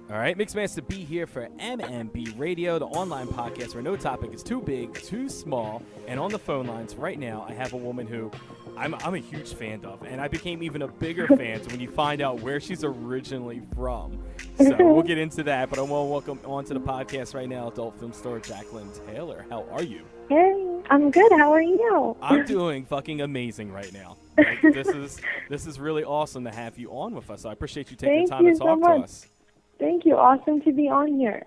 All right, Mixed Masta B here for MMB Radio, the online podcast where no topic is too big, too small. And on the phone lines right now, I have a woman who I'm a huge fan of, and I became even a bigger fan when you find out where she's originally from. So we'll get into that, but I want to welcome onto the podcast right now adult film star Jaclyn Taylor. How are you? Hey, I'm good. How are you? I'm doing fucking amazing right now. Like, this is really awesome to have you on with us. So I appreciate you taking the time to talk to us. Thank you. Awesome to be on here.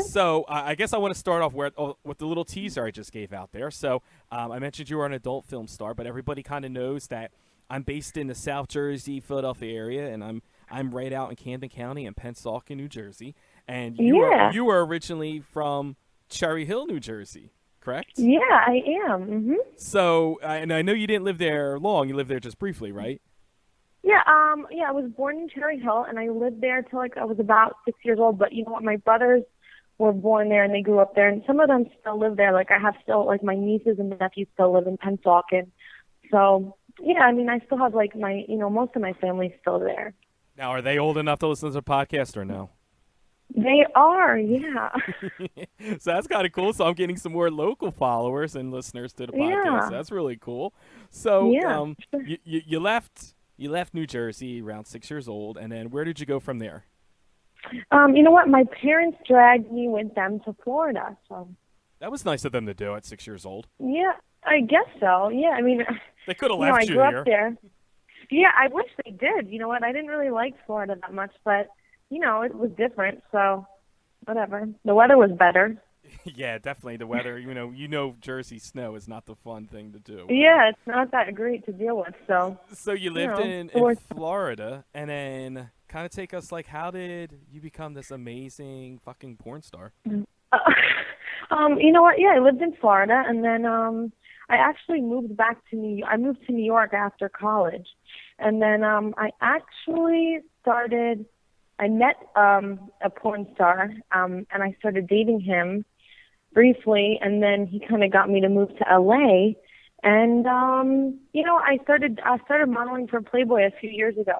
So I guess I want to start off with the little teaser I just gave out there. So I mentioned you were an adult film star, but everybody kind of knows that I'm based in the South Jersey, Philadelphia area, and I'm right out in Camden County in Pennsauken, New Jersey. And you were originally from Cherry Hill, New Jersey, correct? Yeah, I am. Mm-hmm. So and I know you didn't live there long. You lived there just briefly, right? Yeah, I was born in Cherry Hill, and I lived there till I was about 6 years old. But you know what? My brothers were born there, and they grew up there, and some of them still live there. Like I have still, like my nieces and nephews still live in Pennsauken. So yeah, I mean, I still have like my, most of my family's still there. Now, are they old enough to listen to the podcast or no? They are, yeah. So that's kind of cool. So I'm getting some more local followers and listeners to the podcast. Yeah. That's really cool. So yeah. You left New Jersey around 6 years old, and then where did you go from there? You know what? My parents dragged me with them to Florida. So that was nice of them to do at 6 years old. Yeah, I guess so. Yeah, I mean, they could have left I grew here. Up there. Yeah, I wish they did. You know what? I didn't really like Florida that much, but it was different. So whatever. The weather was better. Yeah, definitely the weather. Jersey snow is not the fun thing to do. Yeah, it's not that great to deal with. So you lived in Florida, and then kind of take us like, how did you become this amazing fucking porn star? You know what? Yeah, I lived in Florida, and then I actually moved back to New York. I moved to New York after college, and then I actually started. I met a porn star, and I started dating him briefly, and then he kind of got me to move to LA, and I started modeling for Playboy a few years ago,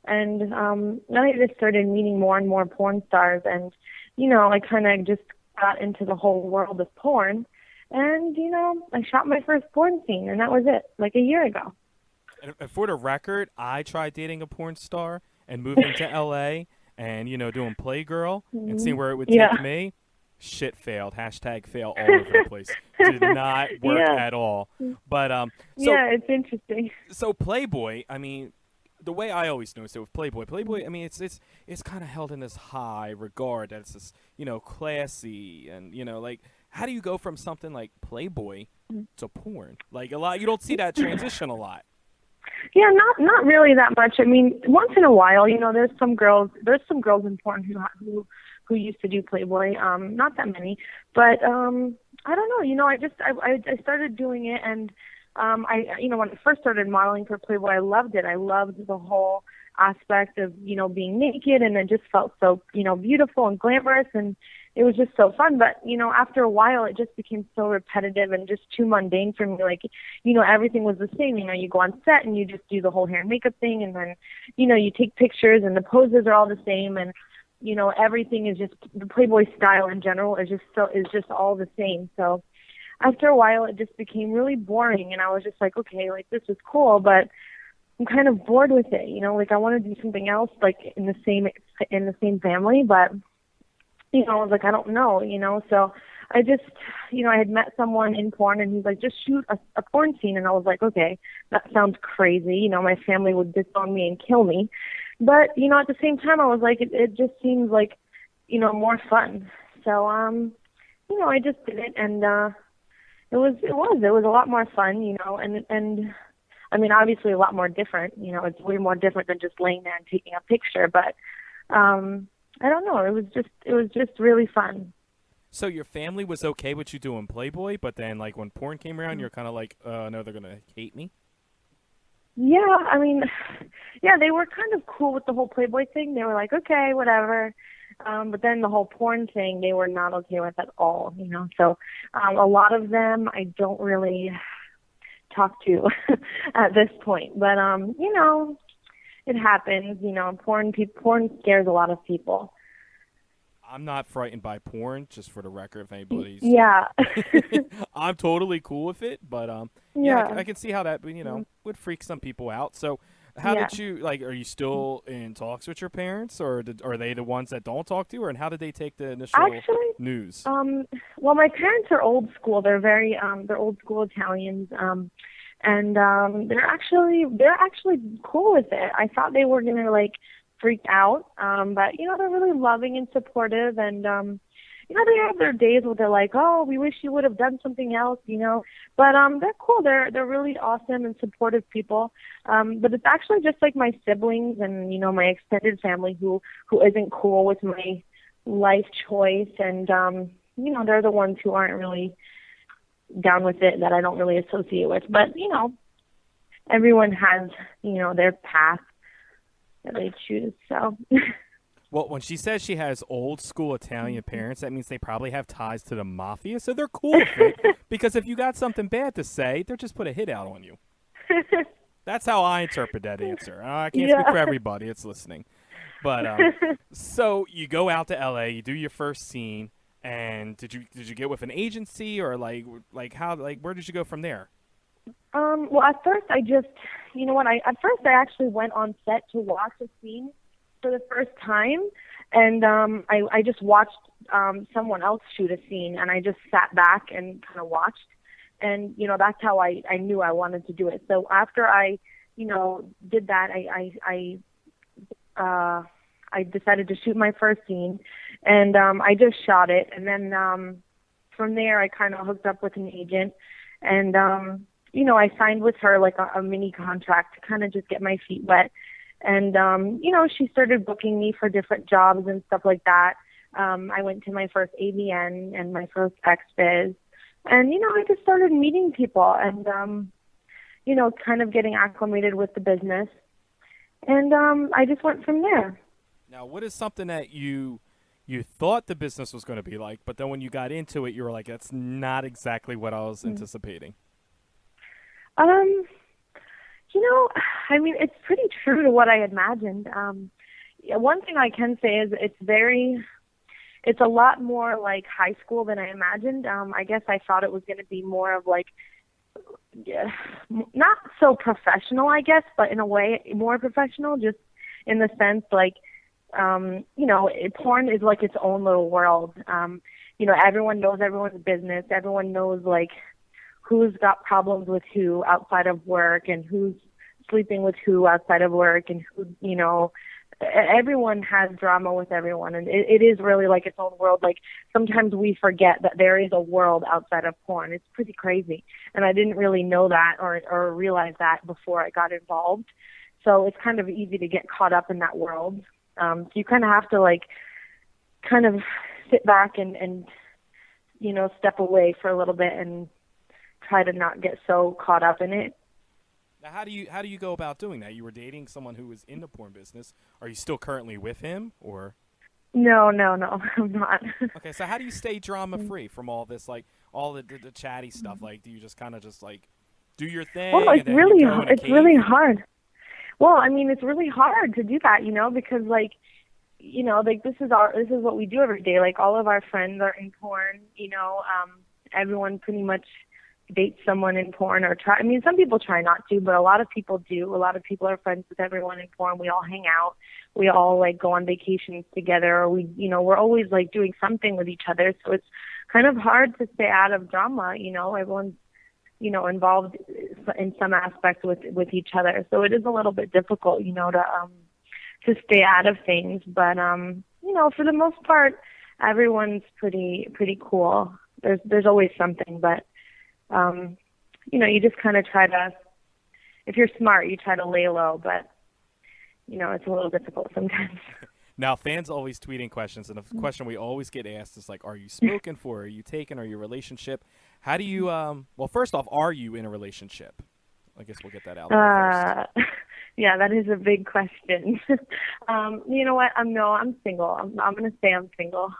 and then I just started meeting more and more porn stars, and I kind of just got into the whole world of porn, and I shot my first porn scene, and that was it, like a year ago. And for the record, I tried dating a porn star and moving to LA and doing Playgirl and seeing where it would take me. Shit failed. #fail all over the place. Did not work at all. But it's interesting. So Playboy, I mean, the way I always noticed it with Playboy, I mean, it's kind of held in this high regard that it's this, classy and like, how do you go from something like Playboy to porn? Like you don't see that transition a lot. Yeah, not really that much. I mean, once in a while, there's some girls in porn who used to do Playboy. Not that many, but I don't know. I started doing it, and when I first started modeling for Playboy, I loved it. I loved the whole aspect of being naked, and it just felt so beautiful and glamorous, and it was just so fun. But after a while, it just became so repetitive and just too mundane for me. Like everything was the same. You go on set and you just do the whole hair and makeup thing, and then you take pictures and the poses are all the same, and everything is just the Playboy style in general is just all the same. So after a while, it just became really boring, and I was just like, okay, like this is cool, but I'm kind of bored with it. Like I want to do something else, like in the same family, but I was like, I don't know, so I just, I had met someone in porn, and he's like, just shoot a porn scene, and I was like, okay, that sounds crazy, my family would disown me and kill me, but, at the same time, I was like, it just seems like, more fun, so, I just did it, and, it was a lot more fun, and, I mean, obviously a lot more different, it's way more different than just laying there and taking a picture, but, I don't know, it was just really fun. So your family was okay with you doing Playboy, but then like when porn came around, you're kind of like, no, they're gonna hate me. Yeah, I mean, yeah, they were kind of cool with the whole Playboy thing. They were like, okay, whatever. But then the whole porn thing, they were not okay with at all, So a lot of them I don't really talk to at this point. But, it happens, porn scares a lot of people. I'm not frightened by porn, just for the record, if anybody's. Yeah. I'm totally cool with it, but yeah, I can see how that would freak some people out. So, how Yeah. did you like? Are you still in talks with your parents, or are they the ones that don't talk to you, and how did they take the initial Actually, news? well, my parents are old school. They're they're old school Italians. And they're actually cool with it. I thought they were gonna like freak out, but they're really loving and supportive, and they have their days where they're like, oh, we wish you would have done something else, but they're cool. They're really awesome and supportive people. But it's actually just like my siblings and my extended family who isn't cool with my life choice, and they're the ones who aren't really down with it, that I don't really associate with. But everyone has their path that they choose. So well, when she says she has old school Italian parents, that means they probably have ties to the mafia, so they're cool with it. Because if you got something bad to say, they'll just put a hit out on you. That's how I interpret that answer. I can't speak for everybody that's listening. But so you go out to LA, you do your first scene. And did you get with an agency, or like how, like, where did you go from there? Well, at first I just, at first I actually went on set to watch a scene for the first time, and I just watched someone else shoot a scene, and I just sat back and kind of watched, and that's how I knew I wanted to do it. So after I did that, I decided to shoot my first scene, and I just shot it. And then from there, I kind of hooked up with an agent, and I signed with her like a mini contract to kind of just get my feet wet. And she started booking me for different jobs and stuff like that. I went to my first AVN and my first XBiz, and I just started meeting people and kind of getting acclimated with the business. And I just went from there. Now, what is something that you thought the business was going to be like, but then when you got into it, you were like, that's not exactly what I was anticipating? I mean, it's pretty true to what I imagined. One thing I can say is it's a lot more like high school than I imagined. I guess I thought it was going to be more of like, not so professional, I guess, but in a way more professional, just in the sense like, porn is like its own little world. Everyone knows everyone's business. Everyone knows like who's got problems with who outside of work, and who's sleeping with who outside of work, and who, everyone has drama with everyone, and it is really like its own world. Like sometimes we forget that there is a world outside of porn. It's pretty crazy, and I didn't really know that or realize that before I got involved. So it's kind of easy to get caught up in that world. So you kind of have to like kind of sit back and step away for a little bit and try to not get so caught up in it. Now, how do you go about doing that? You were dating someone who was in the porn business. Are you still currently with him, or? No, I'm not. Okay, so how do you stay drama free from all this, like all the chatty stuff? Like, do you just kind of just like do your thing? Well, it's it's really hard. Well, I mean, it's really hard to do that, because like, this is what we do every day. Like all of our friends are in porn, everyone pretty much dates someone in porn or try. I mean, some people try not to, but a lot of people do. A lot of people are friends with everyone in porn. We all hang out. We all like go on vacations together. Or we're always like doing something with each other. So it's kind of hard to stay out of drama. Everyone's involved in some aspects with each other. So it is a little bit difficult, to stay out of things. But, for the most part, everyone's pretty cool. There's always something, but, you just kind of try to, if you're smart, you try to lay low, but, it's a little difficult sometimes. Now, fans always tweeting questions, and the question we always get asked is like, are you spoken for? Are you taken? Are you in a relationship? How do you, well, first off, are you in a relationship? I guess we'll get that out there first. Yeah, that is a big question. You know what? I'm single. I'm going to say I'm single.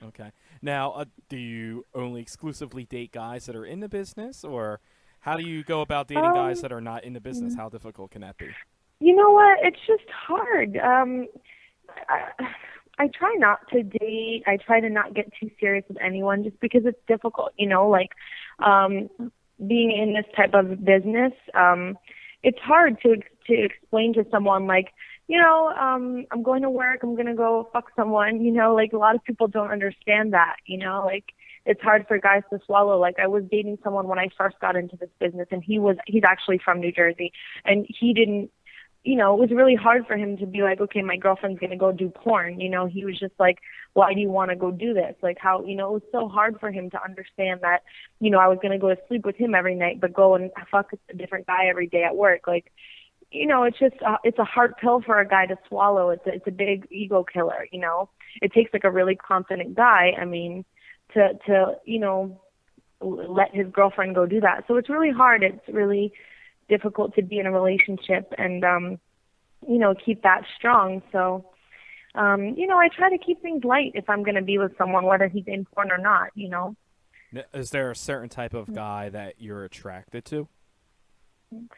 Okay. Now, do you only exclusively date guys that are in the business, or how do you go about dating guys that are not in the business? How difficult can that be? You know what? It's just hard. I try not to date. I try to not get too serious with anyone just because it's difficult, like being in this type of business, it's hard to explain to someone like, I'm going to work, I'm going to go fuck someone, like a lot of people don't understand that, like it's hard for guys to swallow. Like I was dating someone when I first got into this business and he's actually from New Jersey and he didn't, it was really hard for him to be like, okay, my girlfriend's going to go do porn. He was just like, why do you want to go do this? Like how, it was so hard for him to understand that, I was going to go to sleep with him every night, but go and fuck a different guy every day at work. Like, it's just, it's a hard pill for a guy to swallow. It's a big ego killer, It takes like a really confident guy, to let his girlfriend go do that. So it's really hard. It's really difficult to be in a relationship and, keep that strong. So, I try to keep things light if I'm going to be with someone, whether he's in porn or not, Is there a certain type of guy that you're attracted to? It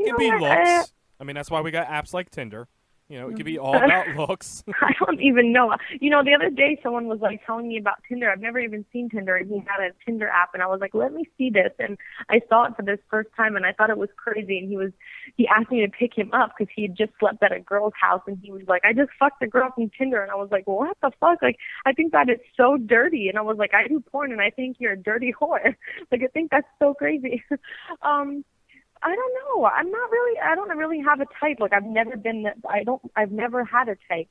could be looks. That's why we got apps like Tinder. It could be all about looks. I don't even know. The other day someone was like telling me about Tinder. I've never even seen Tinder. And he had a Tinder app, and I was like, let me see this. And I saw it for this first time, and I thought it was crazy. And he asked me to pick him up because he had just slept at a girl's house, and he was like, I just fucked a girl from Tinder. And I was like, what the fuck? Like, I think that is so dirty. And I was like, I do porn, and I think you're a dirty whore. Like, I think that's so crazy. I don't know. I don't really have a type. Like I've never had a type.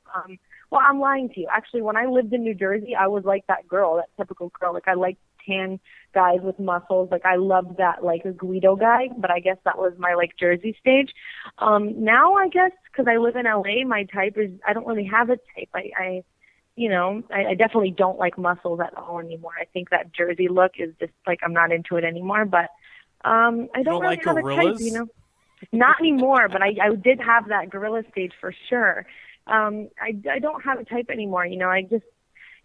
Well, I'm lying to you. Actually, when I lived in New Jersey, I was like that girl, that typical girl. Like I liked tan guys with muscles. Like I loved that, like a Guido guy, but I guess that was my like Jersey stage. Now I guess because I live in LA, my type is, I don't really have a type. I definitely don't like muscles at all anymore. I think that Jersey look is just like, I'm not into it anymore, but I don't really like have gorillas? a type, Not anymore, but I did have that gorilla stage for sure. I don't have a type anymore. I just,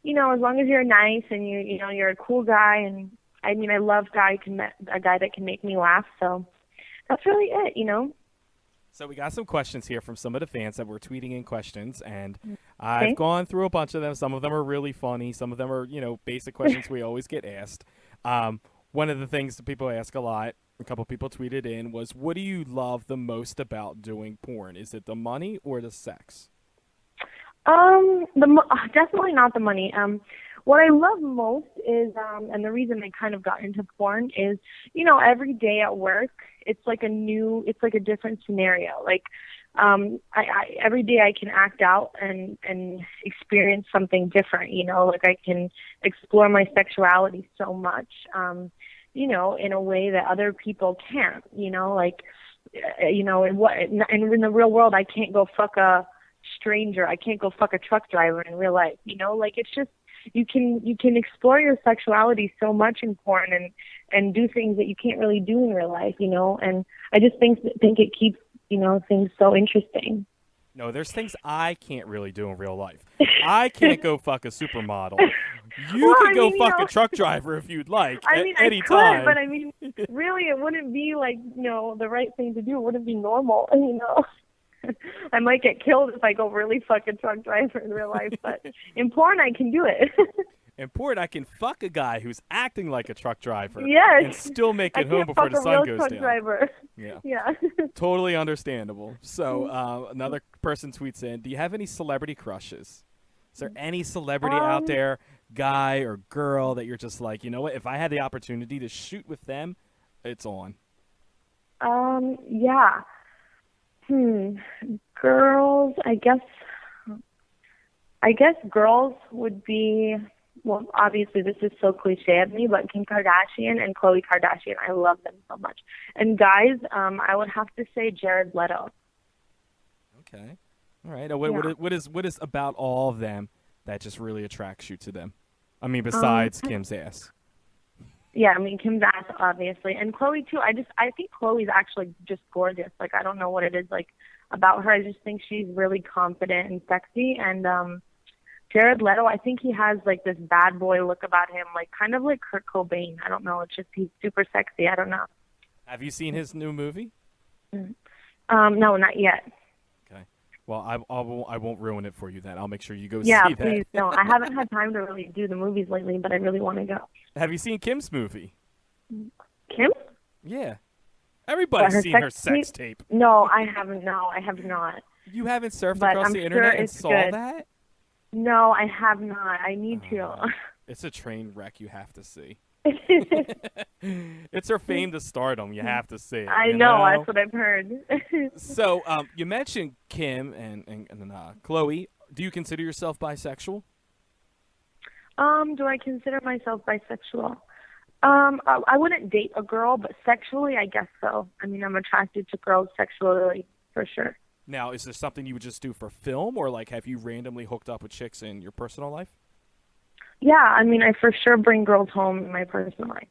as long as you're nice and you're a cool guy, and I love a guy that can make me laugh. So that's really it. So we got some questions here from some of the fans that were tweeting in questions, and I've gone through a bunch of them. Some of them are really funny. Some of them are, basic questions we always get asked. One of the things that people ask a lot, a couple people tweeted in, was, what do you love the most about doing porn? Is it the money or the sex? Definitely not the money. What I love most is, and the reason I kind of got into porn is, every day at work, it's like a different scenario. Like, every day I can act out and experience something different, like I can explore my sexuality so much, in a way that other people can't, like, in the real world, I can't go fuck a stranger. I can't go fuck a truck driver in real life, like it's just, you can explore your sexuality so much in porn and do things that you can't really do in real life, and I just think it keeps, things so interesting. No, there's things I can't really do in real life. I can't go fuck a supermodel. You could go fuck a truck driver if you'd like. Any time. But really, it wouldn't be like, the right thing to do. It wouldn't be normal, I might get killed if I go really fuck a truck driver in real life, but in porn, I can do it. In porn, I can fuck a guy who's acting like a truck driver and still make it home before the sun goes down. Driver. Yeah. Totally understandable. So another person tweets in, do you have any celebrity crushes? Is there any celebrity out there, guy or girl, that you're just like, you know what, if I had the opportunity to shoot with them, it's on? Yeah. Girls, I guess girls would be, well, obviously this is so cliche of me, but Kim Kardashian and Khloe Kardashian, I love them so much. And guys, I would have to say Jared Leto. Okay. All right. What is about all of them that just really attracts you to them? Besides Kim's ass. Yeah, Kim's ass, obviously. And Khloe, too. I think Khloe's actually just gorgeous. Like, I don't know what it is, like, about her. I just think she's really confident and sexy. And Jared Leto, I think he has, like, this bad boy look about him, like, kind of like Kurt Cobain. I don't know. It's just he's super sexy. I don't know. Have you seen his new movie? No, not yet. Okay. Well, I won't ruin it for you then. I'll make sure you go Yeah, see that. please don't. I haven't had time to really do the movies lately, but I really want to go. Have you seen Kim's movie? Kim? Yeah. Everybody's seen her sex tape. No, I haven't. No, I have not. You haven't surfed But across I'm the internet sure and it's saw good. that? No, I have not. I need to. It's a train wreck you have to see. It's her fame to stardom. You have to see it. I you know. know. That's what I've heard. So, you mentioned Kim and Chloe. Do you consider yourself bisexual? Do I consider myself bisexual? I wouldn't date a girl, but sexually, I guess so. I mean, I'm attracted to girls sexually, for sure. Now, is there something you would just do for film, or like have you randomly hooked up with chicks in your personal life? Yeah, I mean, I for sure bring girls home in my personal life.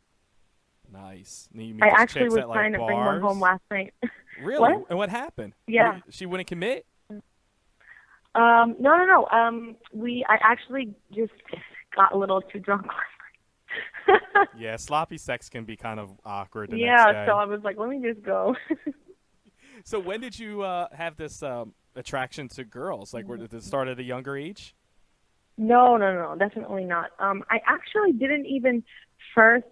Nice. You meet I these actually chicks was at, trying to bring one bars? home last night. Really? What? And what happened? Yeah. She wouldn't commit? No. I actually just got a little too drunk last night. Yeah, sloppy sex can be kind of awkward the next Yeah, day. so I was like, let me just go. So when did you have this attraction to girls? Like, did it start at a younger age? No, definitely not. I actually didn't even first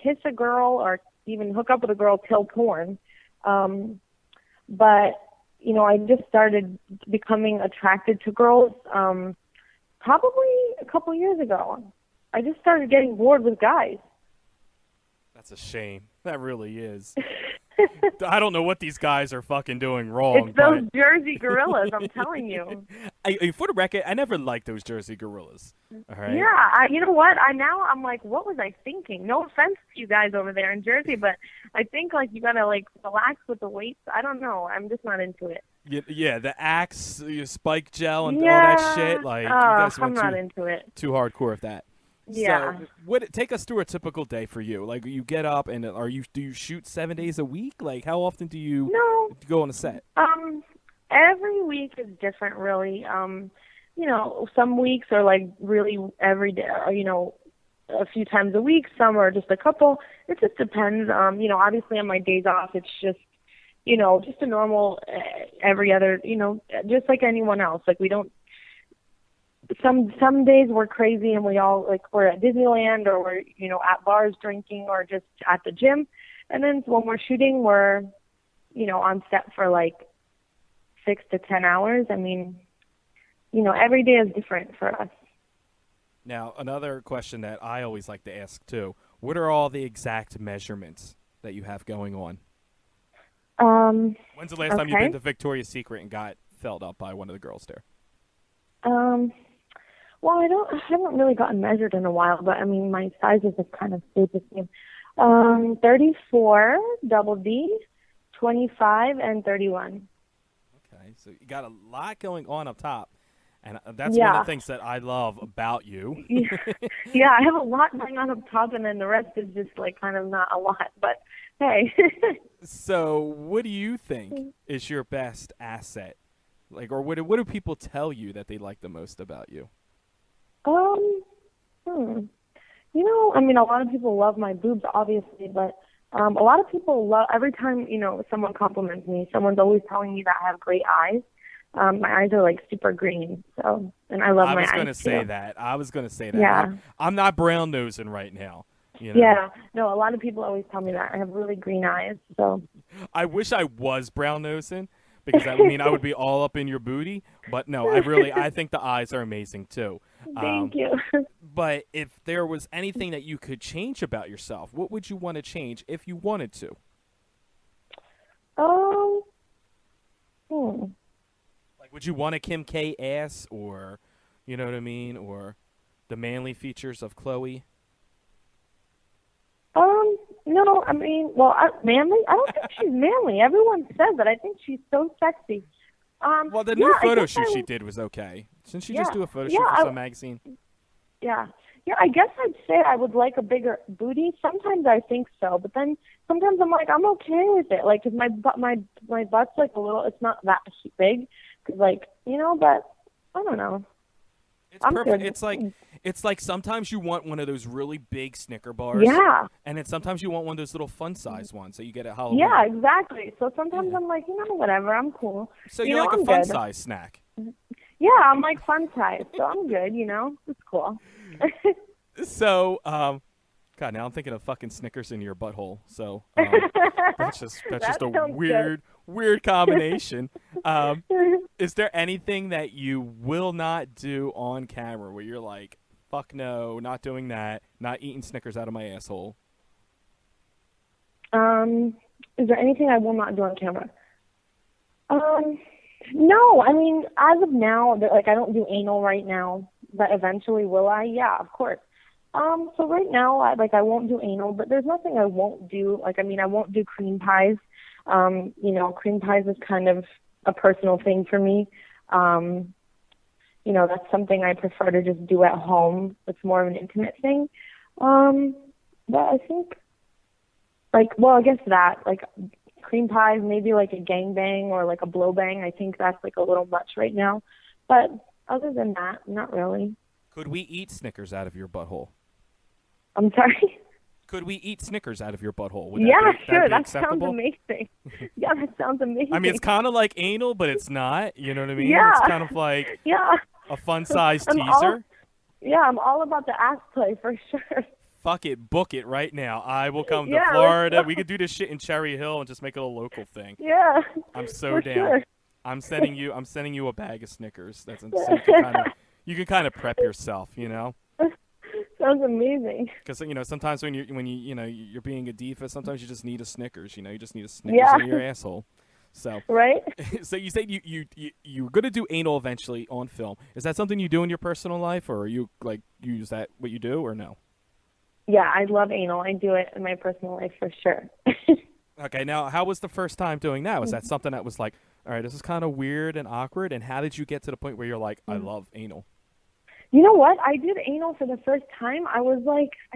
kiss a girl or even hook up with a girl till porn. But, you know, I just started becoming attracted to girls probably a couple years ago. I just started getting bored with guys. That's a shame. That really is. I don't know what these guys are fucking doing wrong. It's those Jersey gorillas, I'm telling you. For the record, I never liked those Jersey gorillas. All right? Yeah, you know what? I'm like, what was I thinking? No offense to you guys over there in Jersey, but I think like you gotta like relax with the weights. I don't know. I'm just not into it. Yeah, the Axe, spike gel, and all that shit. Like, you guys I'm went not into it. too hardcore with that. Yeah. So, take us through a typical day for you. Like, you get up and do you shoot 7 days a week? Like, how often do you go on a set? Every week is different, really. You know, some weeks are like really every day, or, you know, a few times a week. Some are just a couple. It just depends. You know, obviously on my days off, it's just, you know, just a normal every other, you know, just like anyone else. Like we don't. Some days we're crazy and we all like we're at Disneyland or we're, you know, at bars drinking or just at the gym. And then when we're shooting, we're, you know, on set for like 6 to 10 hours. I mean, you know, every day is different for us. Now, another question that I always like to ask too, what are all the exact measurements that you have going on? When's the last time you've been to Victoria's Secret and got filled up by one of the girls there? Well, I haven't really gotten measured in a while, but I mean, my sizes have kind of stayed the same. 34, double D, 25, and 31. Okay, so you got a lot going on up top, and that's one of the things that I love about you. Yeah, I have a lot going on up top, and then the rest is just like kind of not a lot, but hey. So what do you think is your best asset? Like, or what do people tell you that they like the most about you? You know, I mean, a lot of people love my boobs, obviously, but a lot of people love, every time, you know, someone compliments me, someone's always telling me that I have great eyes. My eyes are like super green, so, and I love my eyes. I was going to say that. Yeah. I'm not brown nosing right now. You know? Yeah. No, a lot of people always tell me that. I have really green eyes, so. I wish I was brown nosing, because that would mean I would be all up in your booty. But no, I think the eyes are amazing too. Thank you. But if there was anything that you could change about yourself, what would you want to change if you wanted to? Like, would you want a Kim K ass, or, you know what I mean, or the manly features of Chloe? No, I mean, well, manly? I don't think she's manly. Everyone says that. I think she's so sexy. Well, the new photo shoot she did was okay. Didn't she just do a photo shoot for some magazine? Yeah. Yeah, I guess I'd say I would like a bigger booty. Sometimes I think so, but then sometimes I'm like, I'm okay with it. Like, 'cause my butt's like a little, it's not that big. 'Cause like, you know, but I don't know. It's I'm perfect. good. It's like sometimes you want one of those really big Snicker bars. Yeah. And then sometimes you want one of those little fun size ones that you get at Halloween. Yeah, exactly. So sometimes Yeah. I'm like, whatever, I'm cool. So You you're know, like a I'm fun good. size snack. Yeah, I'm like fun size, so I'm good. It's cool. So, God, now I'm thinking of fucking Snickers in your butthole. So that's just That a sounds weird combination. Is there anything that you will not do on camera where you're like, fuck no, not doing that, not eating Snickers out of my asshole? Is there anything I will not do on camera? No. I mean, as of now, like I don't do anal right now, but eventually will I? Yeah, of course. So right now, I won't do anal, but there's nothing I won't do. Like, I mean, I won't do cream pies. Cream pies is kind of a personal thing for me. That's something I prefer to just do at home. It's more of an intimate thing. But I think, I guess that, cream pies, maybe like a gangbang or like a blow bang. I think that's like a little much right now. But other than that, not really. Could we eat Snickers out of your butthole? I'm sorry? Could we eat Snickers out of your butthole? Sure. That acceptable? sounds amazing. Yeah, that sounds amazing. I mean, it's kind of like anal, but it's not. You know what I mean? Yeah. It's kind of like a fun-sized teaser. I'm all about the ass play for sure. Fuck it, book it right now. I will come to Yeah, Florida. We could do this shit in Cherry Hill and just make it a local thing. Yeah. I'm so for down. Sure. I'm sending you a bag of Snickers. So you can kind of prep yourself, you know. Sounds amazing. Because sometimes when you're being a diva, sometimes you just need a Snickers. You just need a Snickers in your asshole. So right. So you said you're gonna do anal eventually on film. Is that something you do in your personal life, or are you is that what you do, or no? Yeah, I love anal. I do it in my personal life for sure. Okay, now how was the first time doing that? Was that something that was like, all right, this is kind of weird and awkward, and how did you get to the point where you're like, I love anal? You know what? I did anal for the first time. I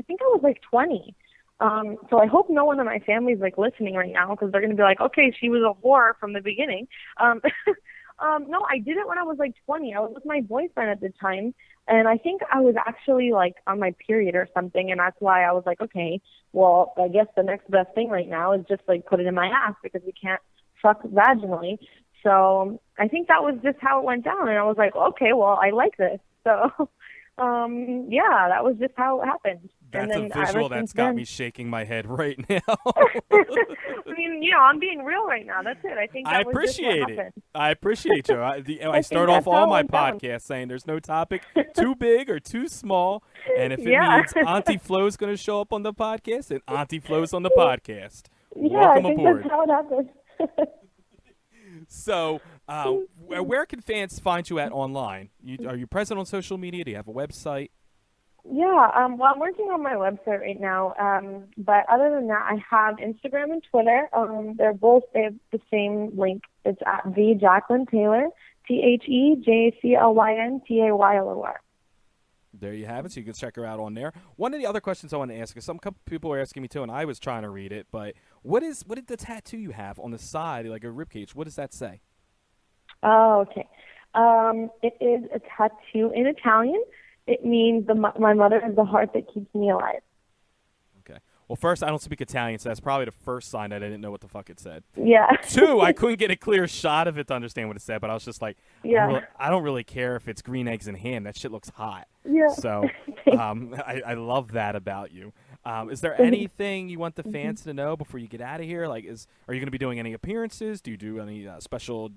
think I was 20. So I hope no one in my family is listening right now, because they're going to be like, okay, she was a whore from the beginning. No, I did it when I was 20. I was with my boyfriend at the time, and I think I was actually on my period or something, and that's why I was like, okay, well, I guess the next best thing right now is just put it in my ass, because we can't fuck vaginally. So I think that was just how it went down, and I was like, okay, well, I like this. So, that was just how it happened. That's a visual that's got me shaking my head right now. I mean, I'm being real right now. That's it. I think I appreciate it. I appreciate you. I start off all my podcasts saying there's no topic too big or too small. And if it means Auntie Flo's going to show up on the podcast, then Auntie Flo's on the podcast. Welcome aboard. That's how it happened. So, where can fans find you at online? Are you present on social media? Do you have a website? Yeah, well, I'm working on my website right now. But other than that, I have Instagram and Twitter. They have the same link. It's at the Jaclyn Taylor, TheJaclyn There you have it. So you can check her out on there. One of the other questions I want to ask is couple people were asking me too, and I was trying to read it. But what did the tattoo you have on the side, like a ribcage? What does that say? Oh, okay. It is a tattoo in Italian. It means my mother is the heart that keeps me alive. Okay. Well, first, I don't speak Italian, so that's probably the first sign that I didn't know what the fuck it said. Yeah. Two, I couldn't get a clear shot of it to understand what it said, but I was just like, I don't really care if it's green eggs and ham. That shit looks hot. Yeah. So I love that about you. Is there anything you want the fans to know before you get out of here? Are you going to be doing any appearances? Do you do any special,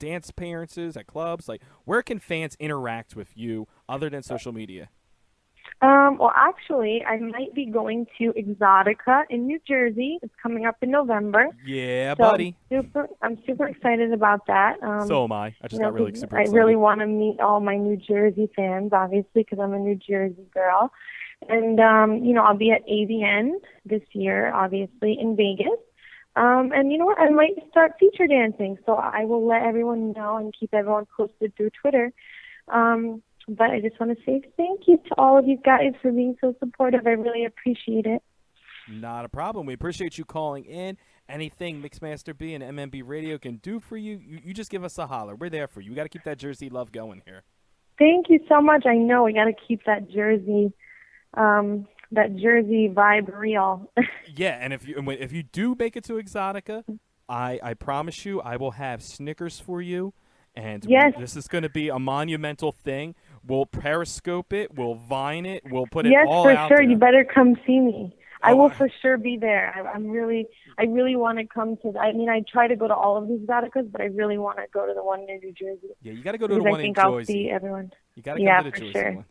dance appearances at clubs? Where can fans interact with you other than social media? Well, actually, I might be going to Exotica in New Jersey. It's coming up in November. Yeah, buddy. I'm super excited about that. So am I. I just got really super excited. I really want to meet all my New Jersey fans, obviously, because I'm a New Jersey girl. And, I'll be at AVN this year, obviously, in Vegas. And you know what? I might start feature dancing, so I will let everyone know and keep everyone posted through Twitter. But I just want to say thank you to all of you guys for being so supportive. I really appreciate it. Not a problem. We appreciate you calling in. Anything Mixmaster B and MMB Radio can do for you, you just give us a holler. We're there for you. We got to keep that Jersey love going here. Thank you so much. I know we got to keep that Jersey vibe real. Yeah, and if you do make it to Exotica, I promise you I will have Snickers for you, and Yes. this is going to be a monumental thing. We'll Periscope it, we'll Vine it, we'll put it Yes, all for out sure. there. You better come see me. I Oh, will for sure be there. I really want to come to. I mean, I try to go to all of these Exoticas, but I really want to go to the one in New Jersey. Yeah, you got to go to the because one I think in I'll Jersey. see everyone. You got to come to the for Jersey sure. one.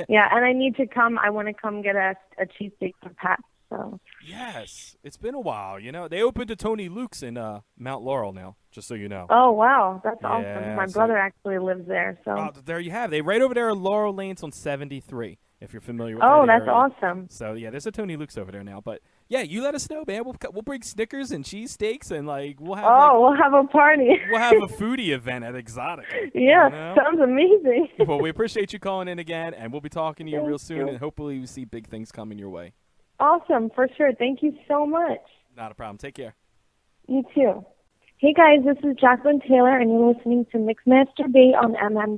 Yeah, and I need to come. I want to come get a cheesesteak from Pat. So. Yes, it's been a while. You know, they opened a Tony Luke's in Mount Laurel now, just so you know. Oh wow, that's Yeah, awesome. My so- brother actually lives there. So. Oh, there you have. They right over there on Laurel Lanes on 73. If you're familiar with Oh, that that's area. awesome. So yeah, there's a Tony Luke's over there now. But yeah, you let us know, man. We'll bring Snickers and cheesesteaks and we'll have We'll have a party. we'll have a foodie event at Exotica. Yeah, you know? sounds amazing. Well, we appreciate you calling in again, and we'll be talking to you real soon, you. and hopefully we see big things coming your way. Awesome, for sure. Thank you so much. Not a problem. Take care. You too. Hey guys, this is Jaclyn Taylor, and you're listening to Mixmaster Bay on MMB.